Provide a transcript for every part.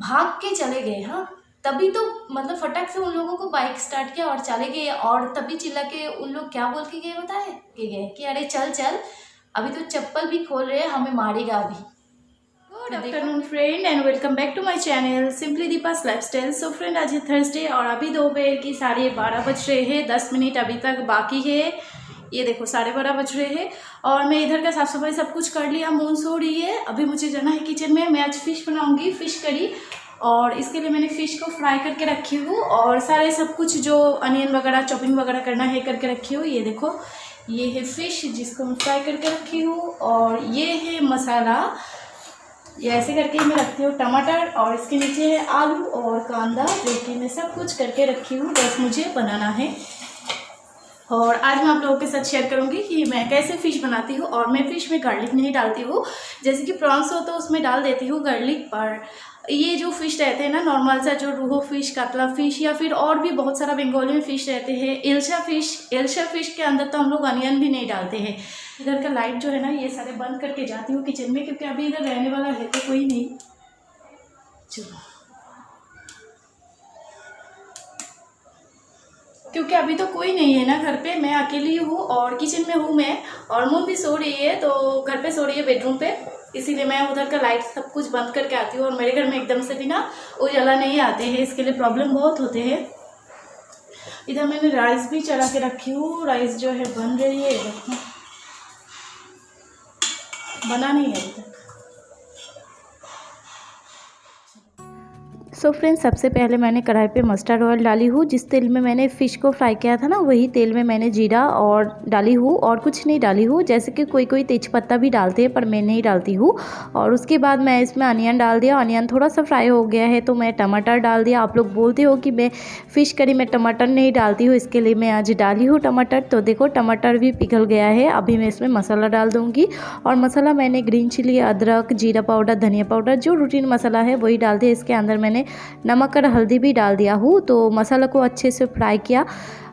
भाग के चले गए। हाँ, तभी तो मतलब फटाक से उन लोगों को बाइक स्टार्ट किया और चले गए, और तभी चिल्ला के उन लोग क्या बोल के गए बताए कि गए कि अरे चल चल, अभी तो चप्पल भी खोल रहे हैं, हमें मारेगा अभी। Good afternoon friend and welcome back to my channel simply Deepa's lifestyle. So friend, आज है थर्सडे और अभी दोपहर की 12:30 बज रहे हैं। 10 मिनट अभी तक बाकी है। ये देखो 12:30 बज रहे हैं और मैं इधर का साफ सफाई सब कुछ कर लिया। मून सो रही है, अभी मुझे जाना है किचन में। मैं आज फिश बनाऊंगी, फिश करी, और इसके लिए मैंने फ़िश को फ्राई करके रखी हूँ और सारे सब कुछ जो अनियन वगैरह चॉपिंग वगैरह करना है करके रखी हूँ। ये देखो, ये है फ़िश जिसको मैं फ्राई करके रखी हूँ, और ये है मसाला। ये ऐसे करके मैं रखती हूँ टमाटर, और इसके नीचे है आलू और कांदा, जो कि मैं सब कुछ करके रखी हूँ, बस मुझे बनाना है। और आज मैं आप लोगों के साथ शेयर करूंगी कि मैं कैसे फ़िश बनाती हूँ। और मैं फ़िश में गार्लिक नहीं डालती हूँ, जैसे कि प्रॉन्स हो तो उसमें डाल देती हूँ गार्लिक। पर ये जो फ़िश रहते हैं ना, नॉर्मल सा जो रोहू फ़िश, कातला फ़िश, या फिर और भी बहुत सारा बंगाली में फ़िश रहते हैं, इल्शा फ़िश के अंदर तो हम लोग अनियन भी नहीं डालते हैं। इधर का लाइट जो है ना, ये सारे बंद करके जाती हूँ किचन में, क्योंकि अभी इधर रहने वाला है तो कोई नहीं। चलो, क्योंकि अभी तो कोई नहीं है ना घर पे, मैं अकेली हूँ और किचन में हूँ मैं, और मून भी सो रही है, तो घर पे सो रही है बेडरूम पे, इसीलिए मैं उधर का लाइट सब कुछ बंद करके आती हूँ। और मेरे घर में एकदम से भी ना उजाला नहीं आते हैं, इसके लिए प्रॉब्लम बहुत होते हैं। इधर मैंने राइस भी चढ़ा के रखी हूँ, राइस जो है बन रही है, देखो बना नहीं है अभी तक। सो फ्रेंड्स, सबसे पहले मैंने कढ़ाई पे मस्टर्ड ऑयल डाली हूँ। जिस तेल में मैंने फ़िश को फ्राई किया था ना, वही तेल में मैंने जीरा और डाली हूँ, और कुछ नहीं डाली हूँ। जैसे कि कोई कोई तेज़पत्ता भी डालते हैं, पर मैं नहीं डालती हूँ। और उसके बाद मैं इसमें अनियन डाल दिया। अनियन थोड़ा सा फ्राई हो गया है तो मैं टमाटर डाल दिया। आप लोग बोलते हो कि मैं फ़िश करी में टमाटर नहीं डालती हूँ, इसके लिए मैं आज डाली हूँ टमाटर। तो देखो, टमाटर भी पिघल गया है। अभी मैं इसमें मसाला डाल दूँगी, और मसाला मैंने ग्रीन चिली, अदरक, जीरा पाउडर, धनिया पाउडर, जो रूटीन मसाला है वही डाल दिया। इसके अंदर मैंने नमक और हल्दी भी डाल दिया हूँ। तो मसाला को अच्छे से फ्राई किया।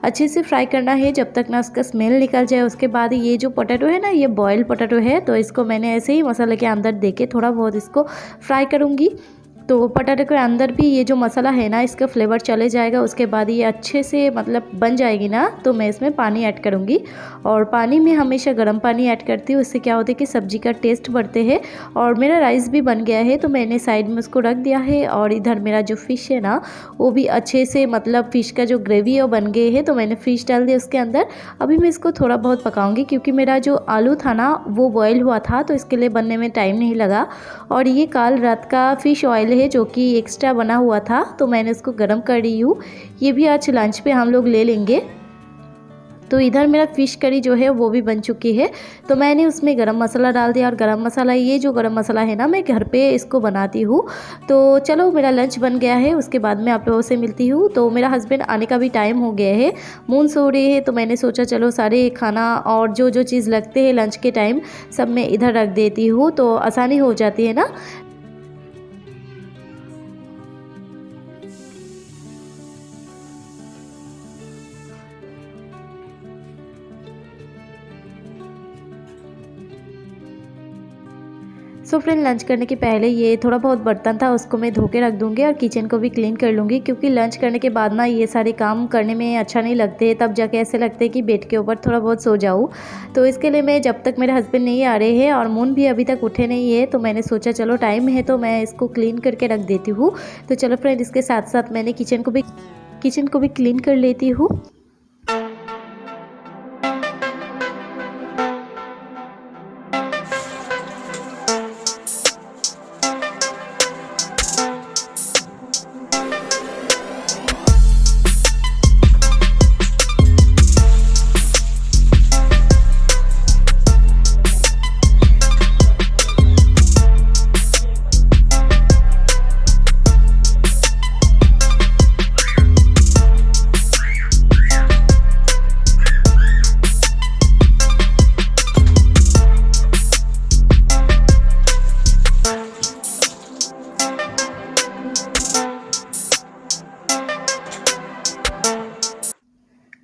अच्छे से फ्राई करना है जब तक ना उसका स्मेल निकल जाए। उसके बाद ये जो पोटैटो है ना, ये बॉयल पोटैटो है, तो इसको मैंने ऐसे ही मसाले के अंदर देके थोड़ा बहुत इसको फ्राई करूँगी। तो पोटैटो के अंदर भी ये जो मसाला है ना, इसका फ्लेवर चले जाएगा। उसके बाद ये अच्छे से मतलब बन जाएगी ना, तो मैं इसमें पानी ऐड करूँगी। और पानी में हमेशा गर्म पानी ऐड करती हूँ, इससे क्या होता है कि सब्जी का टेस्ट बढ़ते है। और मेरा राइस भी बन गया है, तो मैंने साइड में उसको रख दिया है। और इधर मेरा जो फ़िश है ना, वो भी अच्छे से मतलब फ़िश का जो ग्रेवी है वो बन गई है, तो मैंने फ़िश डाल दिया उसके अंदर। अभी मैं इसको थोड़ा बहुत पकाऊंगी, क्योंकि मेरा जो आलू था ना वो बॉयल हुआ था, तो इसके लिए बनने में टाइम नहीं लगा। और ये कल रात का फ़िश ऑयल है जो कि एक्स्ट्रा बना हुआ था, तो मैंने इसको गर्म कर रही हूँ। ये भी आज लंच पे हम लोग ले लेंगे। तो इधर मेरा फ़िश करी जो है वो भी बन चुकी है, तो मैंने उसमें गरम मसाला डाल दिया। और गरम मसाला, ये जो गरम मसाला है ना, मैं घर पे इसको बनाती हूँ। तो चलो, मेरा लंच बन गया है, उसके बाद मैं आप लोगों से मिलती हूँ। तो मेरा हस्बैंड आने का भी टाइम हो गया है, मून सो रही है, तो मैंने सोचा चलो सारे खाना और जो जो चीज़ लगते हैं लंच के टाइम सब मैं इधर रख देती हूँ, तो आसानी हो जाती है ना। सो फ्रेंड, लंच करने के पहले ये थोड़ा बहुत बर्तन था, उसको मैं धो के रख दूँगी और किचन को भी क्लीन कर लूँगी। क्योंकि लंच करने के बाद ना ये सारे काम करने में अच्छा नहीं लगते, तब जाके ऐसे लगते हैं कि बेड के ऊपर थोड़ा बहुत सो जाऊँ। तो इसके लिए मैं, जब तक मेरे हस्बैंड नहीं आ रहे हैं और मून भी अभी तक उठे नहीं है, तो मैंने सोचा चलो टाइम है तो मैं इसको क्लीन करके रख देती हूँ। तो चलो फ्रेंड, इसके साथ साथ मैंने किचन को भी क्लीन कर लेती हूँ।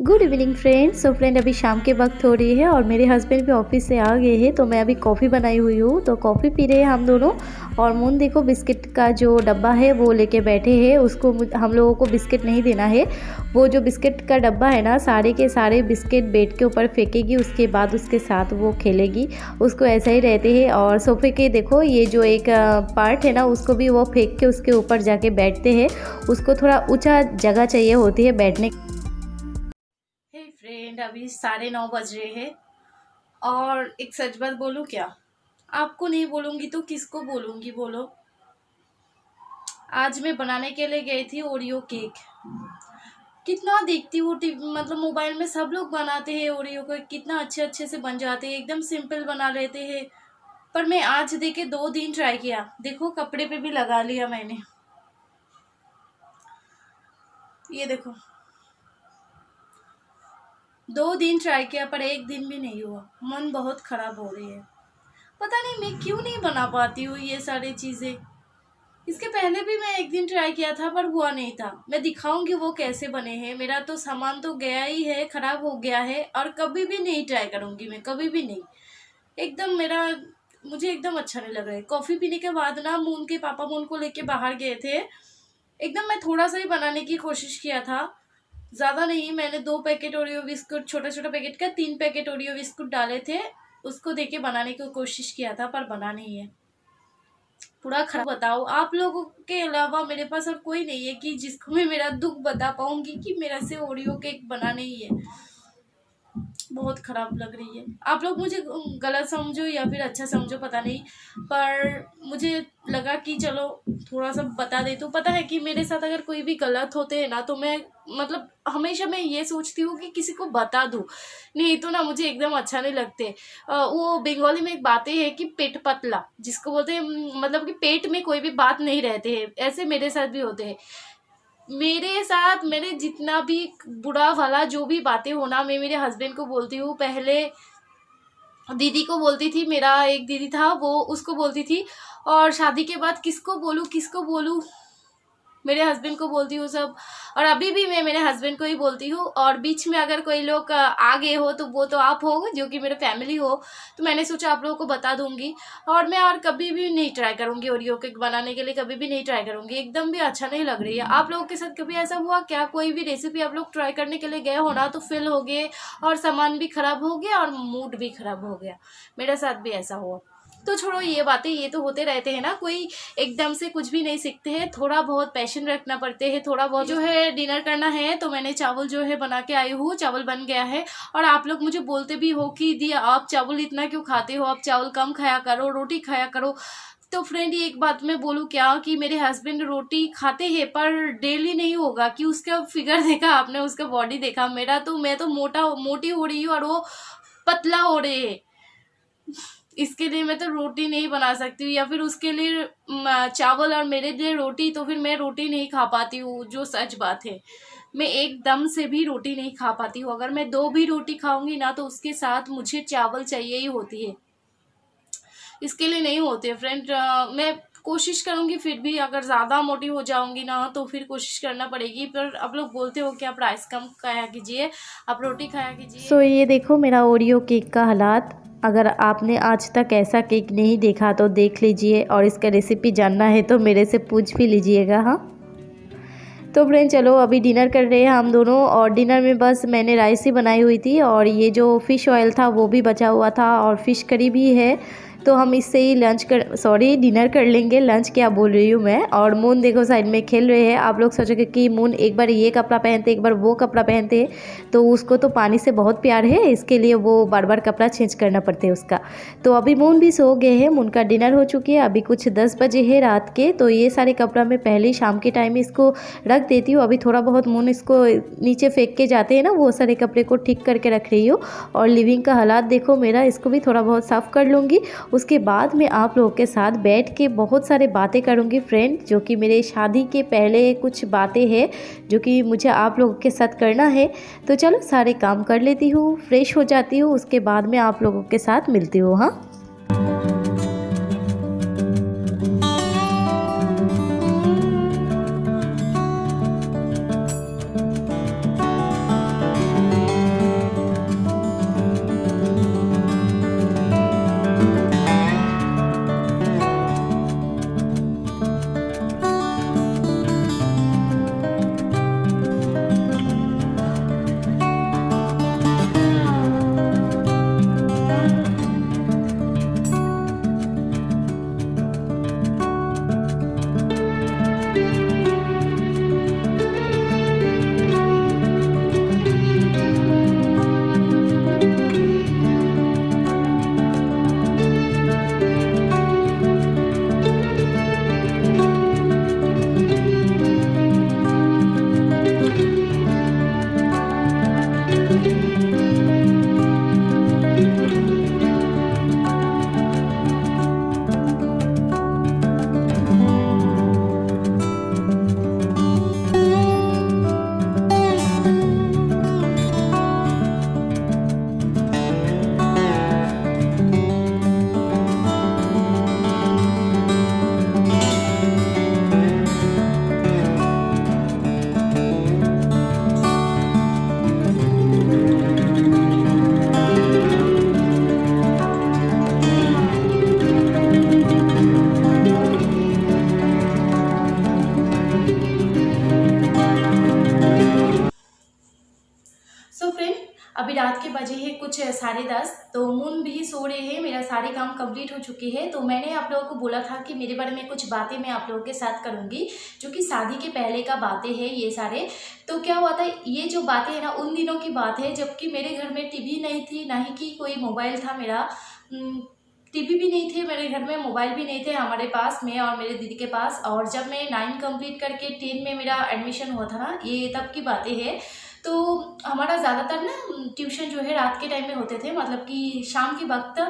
Good evening friends. So friend, अभी शाम के वक्त हो रही है और मेरे हस्बैंड भी ऑफिस से आ गए हैं, तो मैं अभी कॉफ़ी बनाई हुई हूँ, तो कॉफ़ी पी रहे हैं हम दोनों। और मून देखो बिस्किट का जो डब्बा है वो लेके बैठे हैं। उसको हम लोगों को बिस्किट नहीं देना है। वो जो बिस्किट का डब्बा है ना, सारे के सारे बिस्किट बेड के ऊपर फेंकेगी, उसके बाद उसके साथ वो खेलेगी। उसको ऐसा ही रहते हैं। और सोफे के देखो ये जो एक पार्ट है ना, उसको भी वो फेंक के उसके ऊपर जाके बैठते हैं। उसको थोड़ा ऊंचा जगह चाहिए होती है बैठने। हे फ्रेंड, अभी 9:30 बज रहे हैं और एक सच बात बोलूं क्या? आपको नहीं बोलूंगी तो किसको बोलूंगी बोलो? आज मैं बनाने के लिए गई थी ओरियो केक। कितना देखती हूँ मतलब मोबाइल में सब लोग बनाते हैं ओरियो केक, कितना अच्छे अच्छे से बन जाते हैं, एकदम सिंपल बना लेते हैं। पर मैं आज देखे 2 दिन ट्राई किया, देखो कपड़े पे भी लगा लिया मैंने। ये देखो 2 दिन ट्राई किया पर एक दिन भी नहीं हुआ। मन बहुत खराब हो रही है। पता नहीं मैं क्यों नहीं बना पाती हूँ ये सारी चीज़ें। इसके पहले भी मैं एक दिन ट्राई किया था पर हुआ नहीं था। मैं दिखाऊंगी वो कैसे बने हैं। मेरा तो सामान तो गया ही है, खराब हो गया है और कभी भी नहीं ट्राई करूंगी मैं, कभी भी नहीं। एकदम मुझे एकदम अच्छा नहीं लग रहा है। कॉफ़ी पीने के बाद ना मून के पापा मून को लेके बाहर गए थे। एकदम मैं थोड़ा सा ही बनाने की कोशिश किया था, ज़्यादा नहीं। मैंने 2 पैकेट ओरियो बिस्कुट, छोटा छोटा पैकेट का 3 पैकेट ओरियो बिस्कुट डाले थे, उसको देके बनाने की कोशिश किया था पर बना नहीं है, पूरा खराब। बताओ, आप लोगों के अलावा मेरे पास और कोई नहीं है कि जिसको मैं मेरा दुख बता पाऊंगी कि मेरा से ओरियो केक बना नहीं है। बहुत खराब लग रही है। आप लोग मुझे गलत समझो या फिर अच्छा समझो पता नहीं, पर मुझे लगा कि चलो थोड़ा सा बता दे। तो पता है कि मेरे साथ अगर कोई भी गलत होते हैं ना तो मैं मतलब हमेशा मैं ये सोचती हूँ कि किसी को बता दूँ, नहीं तो ना मुझे एकदम अच्छा नहीं लगते। वो बंगाली में एक बातें है कि पेट पतला जिसको बोलते हैं, मतलब कि पेट में कोई भी बात नहीं रहते हैं, ऐसे मेरे साथ भी होते हैं। मेरे साथ मैंने जितना भी बुरा भला जो भी बातें होना, मैं मेरे हस्बैंड को बोलती हूँ। पहले दीदी को बोलती थी, मेरा एक दीदी था वो, उसको बोलती थी। और शादी के बाद किसको बोलूँ, मेरे हस्बैंड को बोलती हूँ सब। और अभी भी मैं मेरे हस्बैंड को ही बोलती हूँ। और बीच में अगर कोई लोग आगे हो तो वो तो आप हो जो कि मेरे फैमिली हो, तो मैंने सोचा आप लोगों को बता दूंगी। और मैं और कभी भी नहीं ट्राई करूंगी ओरियो केक बनाने के लिए, कभी भी नहीं ट्राई करूंगी। एकदम भी अच्छा नहीं लग रही है। आप लोगों के साथ कभी ऐसा हुआ क्या? कोई भी रेसिपी आप लोग ट्राई करने के लिए गए हो ना तो फेल हो गए और सामान भी खराब हो गया और मूड भी खराब हो गया। मेरे साथ भी ऐसा हुआ। तो छोड़ो ये बातें, ये तो होते रहते हैं ना, कोई एकदम से कुछ भी नहीं सीखते हैं, थोड़ा बहुत पैशन रखना पड़ते हैं। थोड़ा बहुत जो है डिनर करना है तो मैंने चावल जो है बना के आई हूँ, चावल बन गया है। और आप लोग मुझे बोलते भी हो कि दी आप चावल इतना क्यों खाते हो, आप चावल कम खाया करो, रोटी खाया करो। तो फ्रेंड एक बात मैं बोलूँ क्या कि मेरे हस्बैंड रोटी खाते हैं पर डेली नहीं होगा कि उसका फिगर देखा आपने, उसका बॉडी देखा। मैं तो मोटी हो रही हूँ और वो पतला हो रहे हैं। इसके लिए मैं तो रोटी नहीं बना सकती हूँ, या फिर उसके लिए चावल और मेरे लिए रोटी, तो फिर मैं रोटी नहीं खा पाती हूँ। जो सच बात है, मैं एकदम से भी रोटी नहीं खा पाती हूँ। अगर मैं 2 भी रोटी खाऊंगी ना तो उसके साथ मुझे चावल चाहिए ही होती है। इसके लिए नहीं होते फ्रेंड। मैं कोशिश करूंगी, फिर भी अगर ज़्यादा मोटी हो जाऊंगी ना तो फिर कोशिश करना पड़ेगी। पर आप लोग बोलते हो कि आप राइस कम खाया कीजिए, आप रोटी खाया कीजिए। सो ये देखो मेरा ओरियो केक का हालात। अगर आपने आज तक ऐसा केक नहीं देखा तो देख लीजिए, और इसका रेसिपी जानना है तो मेरे से पूछ भी लीजिएगा। हाँ, तो फ्रेंड चलो अभी डिनर कर रहे हैं हम दोनों। और डिनर में बस मैंने राइस ही बनाई हुई थी और ये जो फ़िश ऑयल था वो भी बचा हुआ था और फ़िश करी भी है। तो हम इससे ही डिनर कर लेंगे। लंच क्या बोल रही हूँ मैं। और मून देखो साइड में खेल रहे हैं। आप लोग सोचोगे कि मून एक बार ये कपड़ा पहनते एक बार वो कपड़ा पहनते, तो उसको तो पानी से बहुत प्यार है, इसके लिए वो बार बार कपड़ा चेंज करना पड़ता है उसका। तो अभी मून भी सो गए हैं, मून का डिनर हो चुकी है। अभी कुछ 10 बजे है रात के। तो ये सारे कपड़ा मैं पहले ही शाम के टाइम इसको रख देती हूँ। अभी थोड़ा बहुत मून इसको नीचे फेंक के जाते हैं ना, वो सारे कपड़े को ठीक करके रख रही हूँ। और लिविंग का हालात देखो मेरा, इसको भी थोड़ा बहुत साफ़ कर लूँगी। उसके बाद मैं आप लोगों के साथ बैठ के बहुत सारे बातें करूंगी फ्रेंड, जो कि मेरे शादी के पहले कुछ बातें हैं जो कि मुझे आप लोगों के साथ करना है। तो चलो सारे काम कर लेती हूँ, फ्रेश हो जाती हूँ, उसके बाद मैं आप लोगों के साथ मिलती हूँ। हाँ, सो फ्रेंड, अभी रात के बजे हैं कुछ 10:30, तो मून भी सो रहे हैं, मेरा सारे काम कंप्लीट हो चुके हैं। तो मैंने आप लोगों को बोला था कि मेरे बारे में कुछ बातें मैं आप लोगों के साथ करूंगी, जो कि शादी के पहले का बातें हैं ये सारे। तो क्या हुआ था, ये जो बातें हैं ना उन दिनों की बात है जबकि मेरे घर में टीवी नहीं थी, ना ही कि कोई मोबाइल था मेरा। टीवी भी नहीं थे मेरे घर में, मोबाइल भी नहीं थे हमारे पास, मैं और मेरे दीदी के पास। और जब मैं 9 कंप्लीट करके 10 में मेरा एडमिशन हुआ था ना, ये तब की बातें हैं। तो हमारा ज़्यादातर ना ट्यूशन जो है रात के टाइम में होते थे, मतलब कि शाम के वक्त।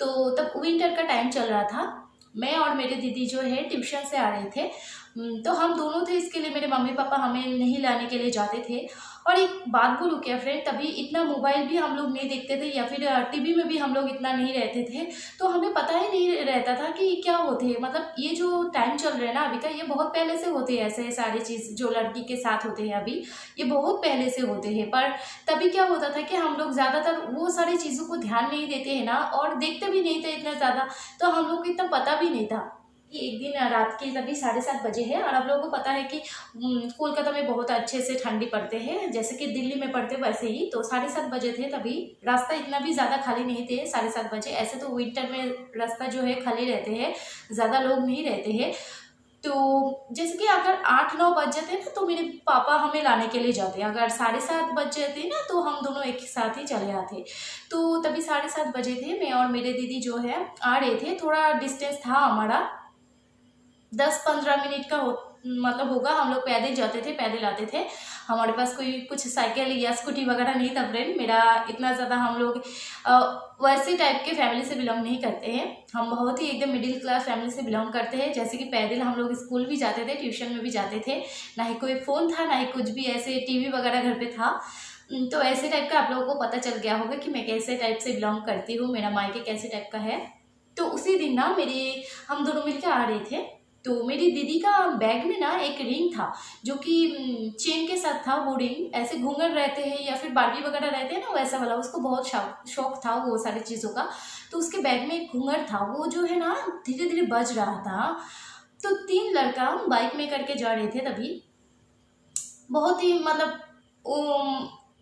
तो तब विंटर का टाइम चल रहा था, मैं और मेरे दीदी जो है ट्यूशन से आ रहे थे। तो हम दोनों थे, इसके लिए मेरे मम्मी पापा हमें नहीं लाने के लिए जाते थे। और एक बात बोलूँ क्या फ्रेंड, तभी इतना मोबाइल भी हम लोग नहीं देखते थे, या फिर टीवी में भी हम लोग इतना नहीं रहते थे। तो हमें पता ही नहीं रहता था कि क्या होते हैं, मतलब ये जो टाइम चल रहा है ना अभी का, ये बहुत पहले से होते हैं ऐसे सारी चीज़ जो लड़की के साथ होते हैं अभी, ये बहुत पहले से होते हैं। पर तभी क्या होता था कि हम लोग ज़्यादातर वो सारी चीज़ों को ध्यान नहीं देते हैं ना, और देखते भी नहीं थे इतना ज़्यादा, तो हम लोग को इतना पता भी नहीं था। एक दिन रात के तभी 7:30 बजे है, और आप लोगों को पता है कि कोलकाता में बहुत अच्छे से ठंडी पड़ते हैं, जैसे कि दिल्ली में पड़ते वैसे ही। तो 7:30 बजे थे, तभी रास्ता इतना भी ज़्यादा खाली नहीं थे 7:30 बजे। ऐसे तो विंटर में रास्ता जो है खाली रहते हैं, ज़्यादा लोग नहीं रहते हैं। तो जैसे कि अगर 8-9 बज जाते ना तो मेरे पापा हमें लाने के लिए जाते, अगर 7:30 बज जाते ना तो हम दोनों एक साथ ही चले आते। तो तभी 7:30 बजे थे, मैं और मेरे दीदी जो है आ रहे थे, थोड़ा डिस्टेंस था हमारा, 10-15 मिनट का मतलब होगा। हम लोग पैदल जाते थे, पैदल आते थे, हमारे पास कोई कुछ साइकिल या स्कूटी वगैरह नहीं था फ्रेंड। मेरा इतना ज़्यादा, हम लोग वैसे टाइप के फैमिली से बिलोंग नहीं करते हैं, हम बहुत ही एकदम मिडिल क्लास फैमिली से बिलोंग करते हैं। जैसे कि पैदल हम लोग स्कूल भी जाते थे, ट्यूशन में भी जाते थे, ना ही कोई फ़ोन था, ना ही कुछ भी ऐसे टीवी वगैरह घर पर था। तो ऐसे टाइप का आप लोगों को पता चल गया होगा कि मैं कैसे टाइप से बिलोंग करती हूँ, मेरा मायके कैसे टाइप का है। तो उसी दिन ना हम दोनों मिलकर आ रहे थे, तो मेरी दीदी का बैग में ना एक रिंग था, जो कि चेन के साथ था। वो रिंग ऐसे घूंघट रहते हैं या फिर बार्बी वगैरह रहते हैं ना, वैसा वाला, उसको बहुत शौक था वो सारी चीज़ों का। तो उसके बैग में एक घूंघट था, वो जो है ना धीरे धीरे बज रहा था। तो 3 लड़का बाइक में करके जा रहे थे, तभी बहुत ही मतलब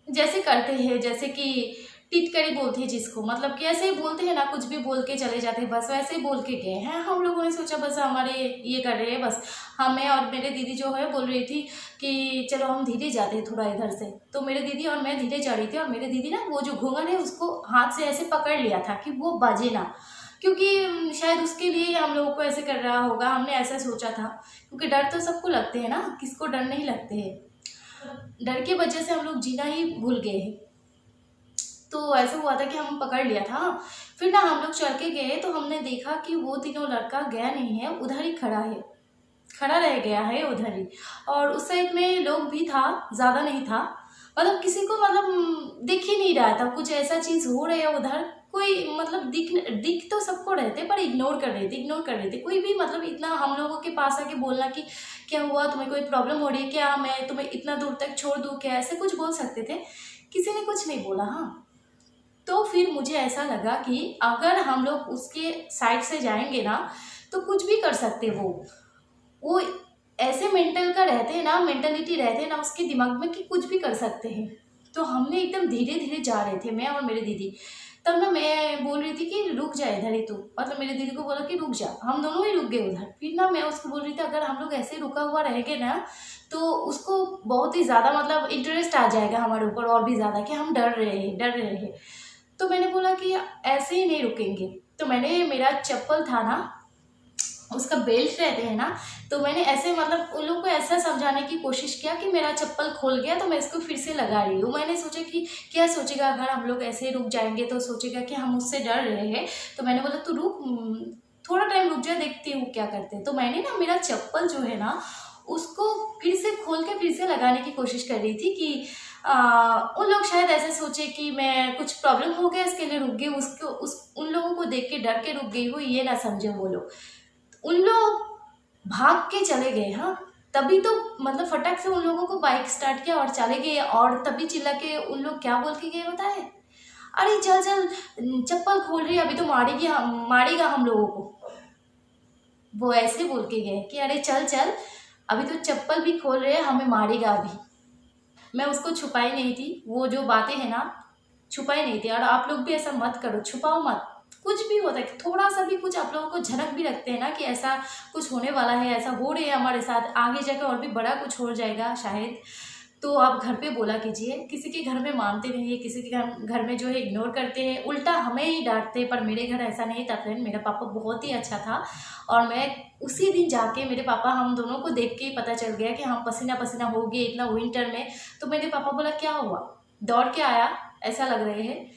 जैसे करते हैं, जैसे कि टिटकरी बोलते हैं जिसको, मतलब कि ऐसे ही बोलते हैं ना, कुछ भी बोल के चले जाते हैं, बस वैसे ही बोल के गए हैं। हम लोगों ने सोचा बस हमारे ये कर रहे हैं बस। हमें और मेरे दीदी जो है बोल रही थी कि चलो हम धीरे जाते हैं थोड़ा इधर से। तो मेरे दीदी और मैं धीरे जा रही थी, और मेरे दीदी ना वो जो घूंघट है उसको हाथ से ऐसे पकड़ लिया था कि वो बजे ना, क्योंकि शायद उसके लिए हम लोगों को ऐसे कर रहा होगा, हमने ऐसा सोचा था। क्योंकि डर तो सबको लगते हैं ना, किसको डर नहीं लगते हैं। डर की वजह से हम लोग जीना ही भूल गए हैं। तो ऐसा हुआ था कि हम पकड़ लिया था। फिर ना हम लोग चल के गए, तो हमने देखा कि वो तीनों लड़का गया नहीं है, उधर ही खड़ा है, खड़ा रह गया है उधर ही। और उस साइड में लोग भी था, ज़्यादा नहीं था, मतलब किसी को मतलब दिख ही नहीं रहा था, कुछ ऐसा चीज़ हो रहा है उधर। कोई मतलब दिख तो सबको रहे थे, पर इग्नोर कर रहे थे। कोई भी मतलब इतना हम लोगों के पास आके बोलना कि क्या हुआ, तुम्हें कोई प्रॉब्लम हो रही है क्या, मैं तुम्हें इतना दूर तक छोड़ दूँ क्या, ऐसे कुछ बोल सकते थे। किसी ने कुछ नहीं बोला। हाँ, तो फिर मुझे ऐसा लगा कि अगर हम लोग उसके साइड से जाएंगे ना तो कुछ भी कर सकते। वो ऐसे मेंटल का रहते हैं ना, मेंटलिटी रहते हैं ना उसके दिमाग में कि कुछ भी कर सकते हैं। तो हमने एकदम धीरे धीरे जा रहे थे, मैं और मेरे दीदी। तब ना मैं बोल रही थी कि रुक जा इधर ही तू, मतलब मेरे दीदी को बोला कि रुक जा, हम दोनों ही रुक गए उधर। फिर ना मैं उसको बोल रही थी अगर हम लोग ऐसे रुका हुआ रहेंगे ना तो उसको बहुत ही ज़्यादा मतलब इंटरेस्ट आ जाएगा हमारे ऊपर और भी ज़्यादा कि हम डर रहे हैं। तो मैंने बोला कि ऐसे ही नहीं रुकेंगे। तो मैंने, मेरा चप्पल था ना, उसका बेल्ट रहते हैं ना, तो मैंने ऐसे मतलब उन लोगों को ऐसा समझाने की कोशिश किया कि मेरा चप्पल खोल गया तो मैं इसको फिर से लगा रही हूँ। मैंने सोचा कि क्या सोचेगा अगर हम लोग ऐसे रुक जाएंगे, तो सोचेगा कि हम उससे डर रहे हैं। तो मैंने बोला तू रुक, थोड़ा टाइम रुक जा, देखती हूँ क्या करते हैं। तो मैंने ना मेरा चप्पल जो है ना उसको फिर से खोल के फिर से लगाने की कोशिश कर रही थी कि उन लोग शायद ऐसे सोचे कि मैं कुछ प्रॉब्लम हो गया इसके लिए रुक गई, उसको उन लोगों को देख के डर के रुक गई हूँ, ये ना समझे वो लोग। उन लोग भाग के चले गए। हाँ, तभी तो मतलब फटाक से उन लोगों को बाइक स्टार्ट किया और चले गए। और तभी चिल्ला के उन लोग क्या बोल के गए बताए, अरे चल चल चप्पल खोल रही है, अभी तो मारेगा हम लोगों को। वो ऐसे बोल के गए कि अरे चल चल, अभी तो चप्पल भी खोल रहे हैं, हमें मारेगा अभी। मैं उसको छुपाई नहीं थी, वो जो बातें हैं ना छुपाई नहीं थी। और आप लोग भी ऐसा मत करो, छुपाओ मत। कुछ भी होता है, थोड़ा सा भी कुछ आप लोगों को झनक भी रखते हैं ना कि ऐसा कुछ होने वाला है, ऐसा हो रही है हमारे साथ, आगे जाकर और भी बड़ा कुछ हो जाएगा शायद, तो आप घर पे बोला कीजिए। किसी के घर में मानते नहीं है, किसी के घर में जो है इग्नोर करते हैं, उल्टा हमें ही डांटते। पर मेरे घर ऐसा नहीं था फ्रेंड, मेरा पापा बहुत ही अच्छा था। और मैं उसी दिन जाके मेरे पापा, हम दोनों को देख के ही पता चल गया कि हम पसीना पसीना हो गए इतना विंटर में। तो मेरे पापा बोला क्या हुआ, दौड़ के आया ऐसा लग रहे हैं।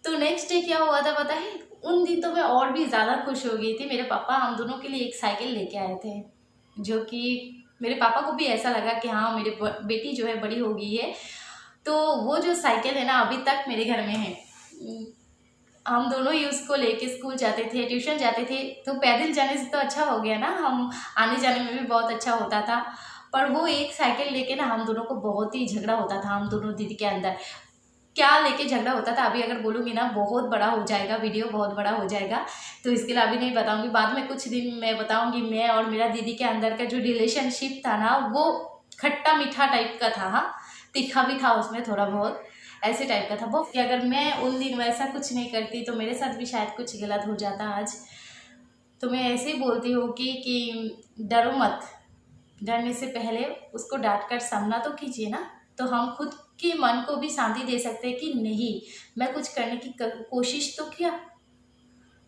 तो नेक्स्ट डे क्या हुआ था पता है, उन दिन तो मैं और भी ज़्यादा खुश हो गई थी। मेरे पापा हम दोनों के लिए एक साइकिल लेके आए थे, जो कि मेरे पापा को भी ऐसा लगा कि हाँ मेरी बेटी जो है बड़ी हो गई है। तो वो जो साइकिल है ना अभी तक मेरे घर में है। हम दोनों ही उसको लेके स्कूल जाते थे, ट्यूशन जाते थे। तो पैदल जाने से तो अच्छा हो गया ना, हम आने जाने में भी बहुत अच्छा होता था। पर वो एक साइकिल लेके ना हम दोनों को बहुत ही झगड़ा होता था, हम दोनों दीदी के अंदर। क्या लेके झगड़ा होता था अभी अगर बोलूँगी ना बहुत बड़ा हो जाएगा, वीडियो बहुत बड़ा हो जाएगा, तो इसके लिए अभी नहीं बताऊँगी। बाद में कुछ दिन मैं बताऊँगी। मैं और मेरा दीदी के अंदर का जो रिलेशनशिप था ना वो खट्टा मीठा टाइप का था। हाँ, तीखा भी था उसमें थोड़ा बहुत, ऐसे टाइप का था वो। कि अगर मैं उन दिन वैसा कुछ नहीं करती तो मेरे साथ भी शायद कुछ गलत हो जाता आज। तो मैं ऐसे ही बोलती हूँ कि डरो मत, डरने से पहले उसको डांट कर सामना तो कीजिए ना। तो हम खुद के मन को भी शांति दे सकते हैं कि नहीं, मैं कुछ करने की कोशिश तो किया।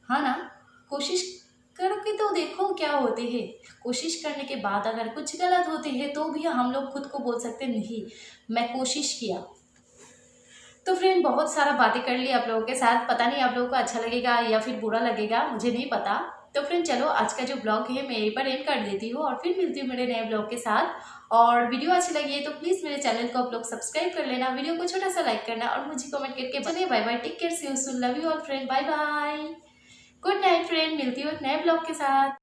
हाँ ना, कोशिश करके तो देखो क्या होते हैं। कोशिश करने के बाद अगर कुछ गलत होते हैं तो भी हम लोग खुद को बोल सकते नहीं, मैं कोशिश किया। तो फ्रेंड बहुत सारा बातें कर ली आप लोगों के साथ, पता नहीं आप लोगों को अच्छा लगेगा या फिर बुरा लगेगा, मुझे नहीं पता। तो फ्रेंड चलो आज का जो ब्लॉग है मैं यहीं पर एंड कर देती हूँ और फिर मिलती हूँ मेरे नए ब्लॉग के साथ। और वीडियो अच्छी लगी है तो प्लीज़ मेरे चैनल को आप लोग सब्सक्राइब कर लेना, वीडियो को छोटा सा लाइक करना और मुझे कमेंट करके बताइए। Bye bye, take care, see you soon, love you all friend, bye bye, good night friend. मिलती हूँ एक नए ब्लॉग के साथ।